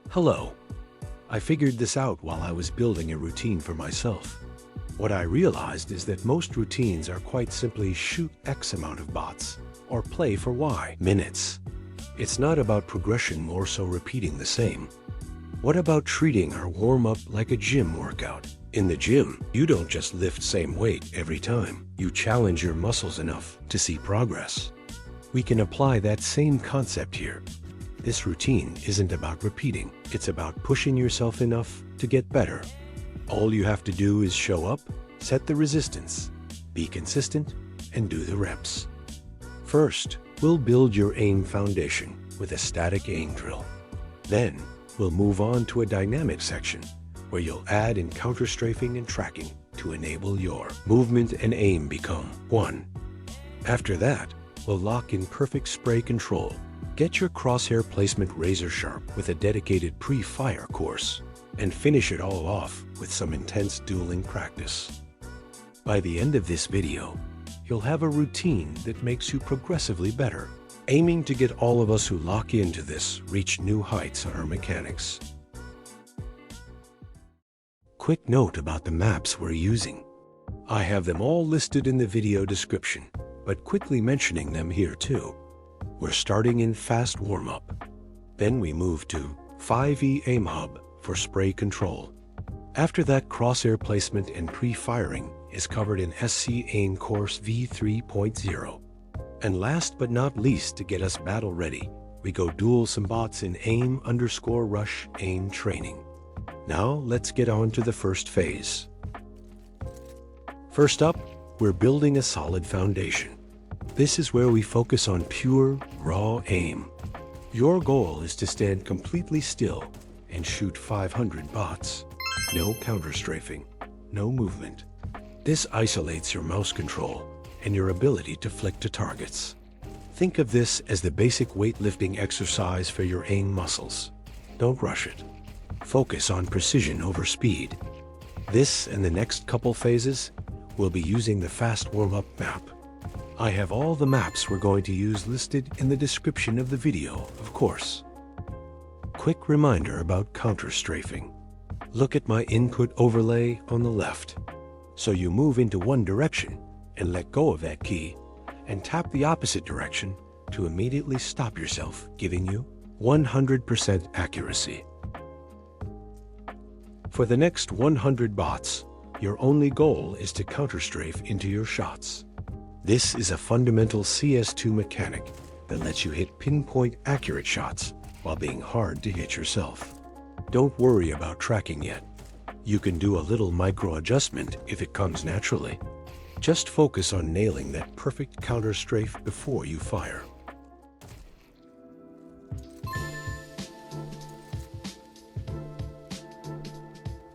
Hello. I figured this out while I was building a routine for myself. What I realized is that most routines are quite simply shoot X amount of bots or play for Y minutes. It's not about progression, more so repeating the same. What about treating our warm-up like a gym workout? In the gym, you don't just lift same weight every time. You challenge your muscles enough to see progress. We can apply that same concept here. This routine isn't about repeating. It's about pushing yourself enough to get better. All you have to do is show up, set the resistance, be consistent, and do the reps. First, we'll build your aim foundation with a static aim drill. Then, we'll move on to a dynamic section where you'll add in counter-strafing and tracking to enable your movement and aim become one. After that, we'll lock in perfect spray control. Get your crosshair placement razor sharp with a dedicated Prefire course, and finish it all off with some intense dueling practice. By the end of this video, you'll have a routine that makes you progressively better, aiming to get all of us who lock into this reach new heights on our mechanics. Quick note about the maps we're using. I have them all listed in the video description, but quickly mentioning them here too. We're starting in fast warm-up. Then we move to 5e aimhub for spray control. After that, crosshair placement and pre-firing is covered in SC Aim Course V3.0. And last but not least, to get us battle ready, we go duel some bots in aim_rush aim training. Now let's get on to the first phase. First up, we're building a solid foundation. This is where we focus on pure, raw aim. Your goal is to stand completely still and shoot 500 bots. No counter-strafing, no movement. This isolates your mouse control and your ability to flick to targets. Think of this as the basic weightlifting exercise for your aim muscles. Don't rush it. Focus on precision over speed. This and the next couple phases, we'll be using the fast warm-up map. I have all the maps we're going to use listed in the description of the video, of course. Quick reminder about counter-strafing. Look at my input overlay on the left. So you move into one direction and let go of that key, and tap the opposite direction to immediately stop yourself, giving you 100% accuracy. For the next 100 bots, your only goal is to counter-strafe into your shots. This is a fundamental CS2 mechanic that lets you hit pinpoint accurate shots while being hard to hit yourself. Don't worry about tracking yet. You can do a little micro adjustment if it comes naturally. Just focus on nailing that perfect counter-strafe before you fire.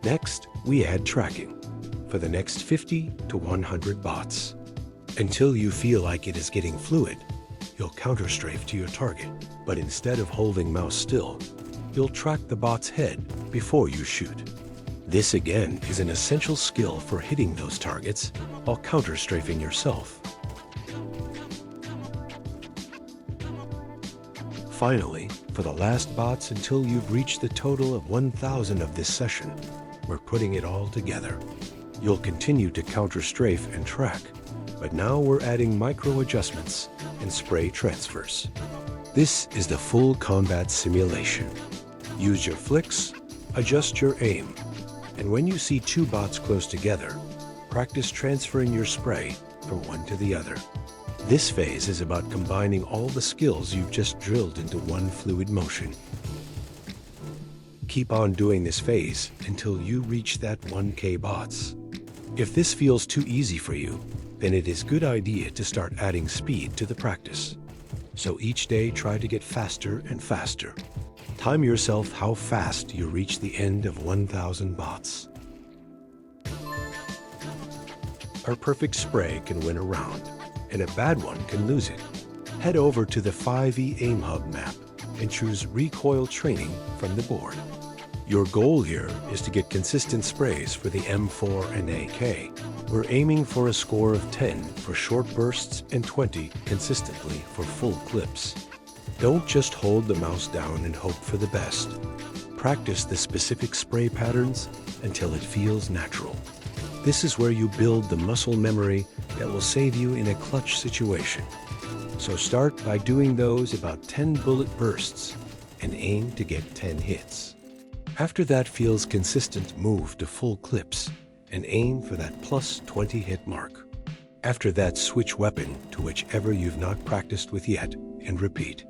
Next, we add tracking for the next 50 to 100 bots. Until you feel like it is getting fluid, you'll counter-strafe to your target, but instead of holding mouse still, you'll track the bot's head before you shoot. This again is an essential skill for hitting those targets while counter-strafing yourself. Finally, for the last bots, until you've reached the total of 1,000 of this session, we're putting it all together. You'll continue to counter-strafe and track, but now we're adding micro adjustments and spray transfers. This is the full combat simulation. Use your flicks, adjust your aim, and when you see two bots close together, practice transferring your spray from one to the other. This phase is about combining all the skills you've just drilled into one fluid motion. Keep on doing this phase until you reach that 1K bots. If this feels too easy for you, then it is a good idea to start adding speed to the practice. So each day try to get faster and faster. Time yourself how fast you reach the end of 1,000 bots. A perfect spray can win a round, and a bad one can lose it. Head over to the 5e aimhub map and choose recoil training from the board. Your goal here is to get consistent sprays for the M4 and AK. We're aiming for a score of 10 for short bursts and 20 consistently for full clips. Don't just hold the mouse down and hope for the best. Practice the specific spray patterns until it feels natural. This is where you build the muscle memory that will save you in a clutch situation. So start by doing those about 10 bullet bursts and aim to get 10 hits. After that feels consistent, move to full clips and aim for that plus 20 hit mark. After that, switch weapon to whichever you've not practiced with yet and repeat.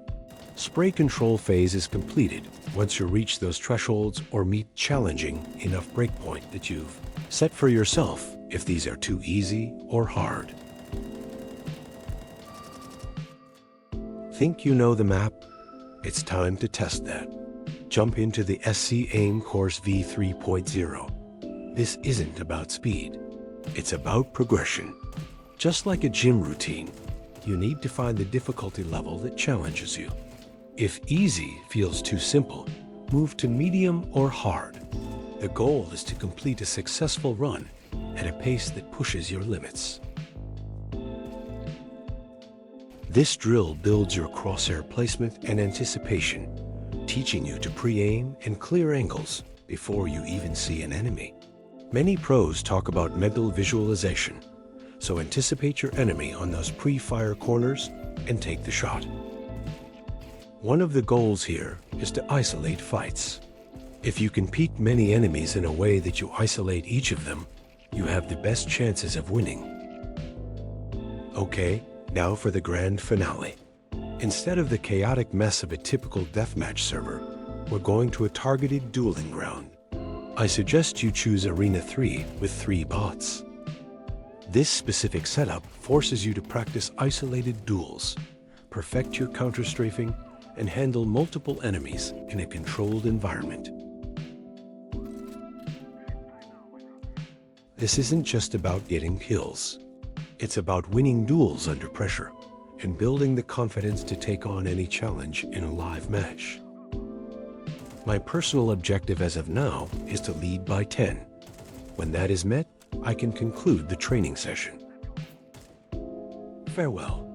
Spray control phase is completed once you reach those thresholds or meet challenging enough breakpoint that you've set for yourself if these are too easy or hard. Think you know the map? It's time to test that. Jump into the SC Aim Course V3.0. This isn't about speed. It's about progression. Just like a gym routine, you need to find the difficulty level that challenges you. If easy feels too simple, move to medium or hard. The goal is to complete a successful run at a pace that pushes your limits. This drill builds your crosshair placement and anticipation, teaching you to pre-aim and clear angles before you even see an enemy. Many pros talk about mental visualization, so anticipate your enemy on those pre-fire corners and take the shot. One of the goals here is to isolate fights. If you can peek many enemies in a way that you isolate each of them, you have the best chances of winning. Okay, now for the grand finale. Instead of the chaotic mess of a typical deathmatch server, we're going to a targeted dueling ground. I suggest you choose Arena 3 with 3 bots. This specific setup forces you to practice isolated duels, perfect your counter-strafing, and handle multiple enemies in a controlled environment. This isn't just about getting kills. It's about winning duels under pressure and building the confidence to take on any challenge in a live match. My personal objective as of now is to lead by 10. When that is met, I can conclude the training session. Farewell.